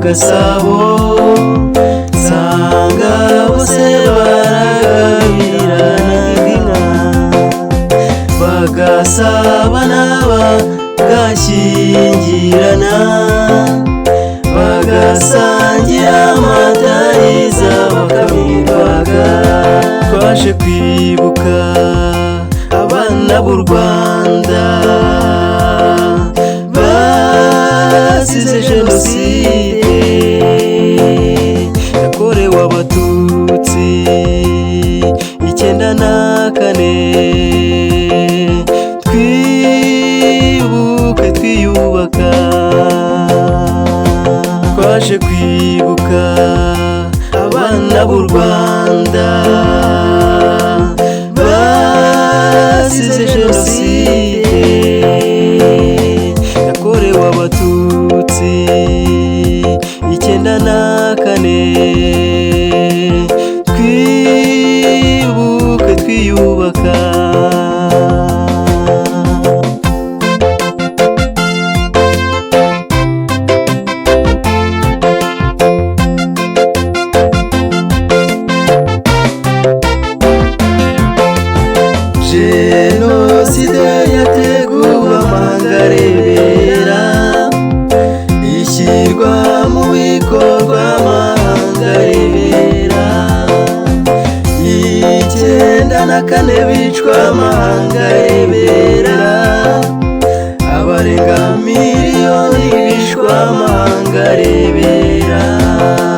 Gasabo nsanga bose baragabirana bagasabana bagashyingirana bagasangira amata yiza bakamirwaga. Twaje kwibuka abana b'u Rwanda bazize Jenoside yakorewe Abatutsi 94. Twibuke twiyubaka. Twaje kwibuka abana b'u Rwanda bazize Jenoside yakorewe Abatutsi 94. Twibuke twiyubaka. Jenoside yateguwe amahanga arebera ishyirwa mu bikorwa amahanga arebera. 94 bicwa amahanga arebera abarenga miliyoni bicwa amahanga arebera.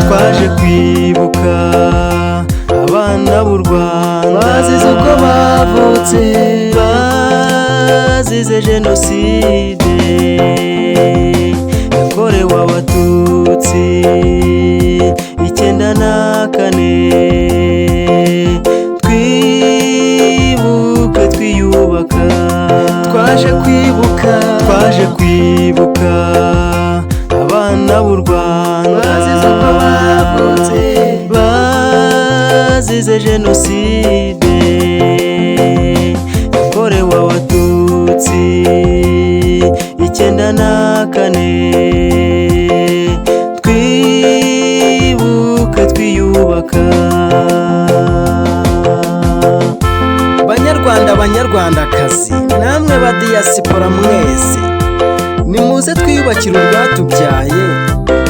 Twaje kwibuka abana b'u Rwanda bazize uko bavutse bazize Jenoside yakorewe Abatutsi 94. Twibuke twiyubaka. Twaje kwibuka abana b'u Rwanda bazize uko bavutse bazize Jenoside yakorewe Abatutsi 94. Twibuke twiyubaka. Banyarwanda banyarwandakazi namwe ba diaspora mwese nimuze twiyubakire urwatubyaye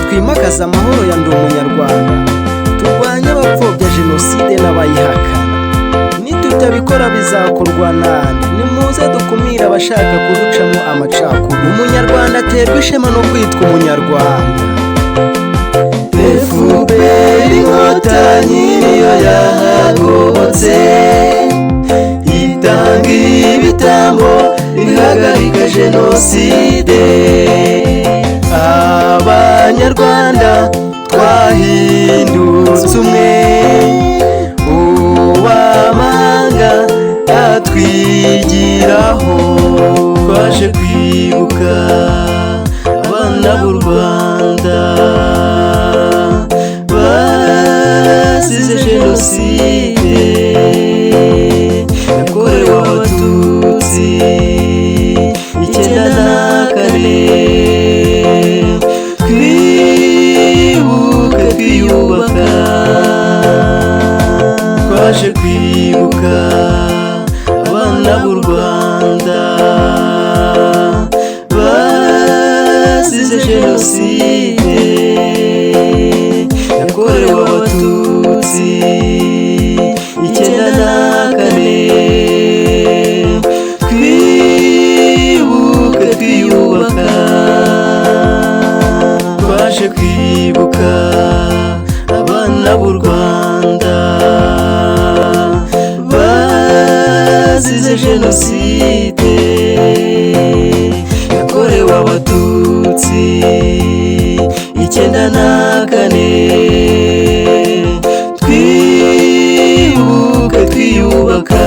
twimakaza amahoro ya ndi umunyarwanda turwanye abapfobya Jenoside n'abayihakana. Nitutabikora bizakorwa nande. Nimuze dukumira abashaka kurucamo amacakubiri. Umunyarwanda aterwa ishema no kwitwa umunyarwanda. FPR Inkotanyi niyo yahagobotse itanga ibitambo ihagarika Jenoside. Abanyarwanda twahindutse umwe uw'amahanga atwigiraho. Twaje kwibuka abana b'u Rwanda bazize Jenoside yakorewe Abatutsi 94. Twibuke twiyubaka. Twaje kwibuka abana b'u Rwanda bazize Jenoside yakorewe Abatutsi 94. Twibuke twiyubaka. Twaje kwibuka abana b'u Rwanda bazize Jenoside yakorewe Abatutsi 94. Twibuke twiyubaka.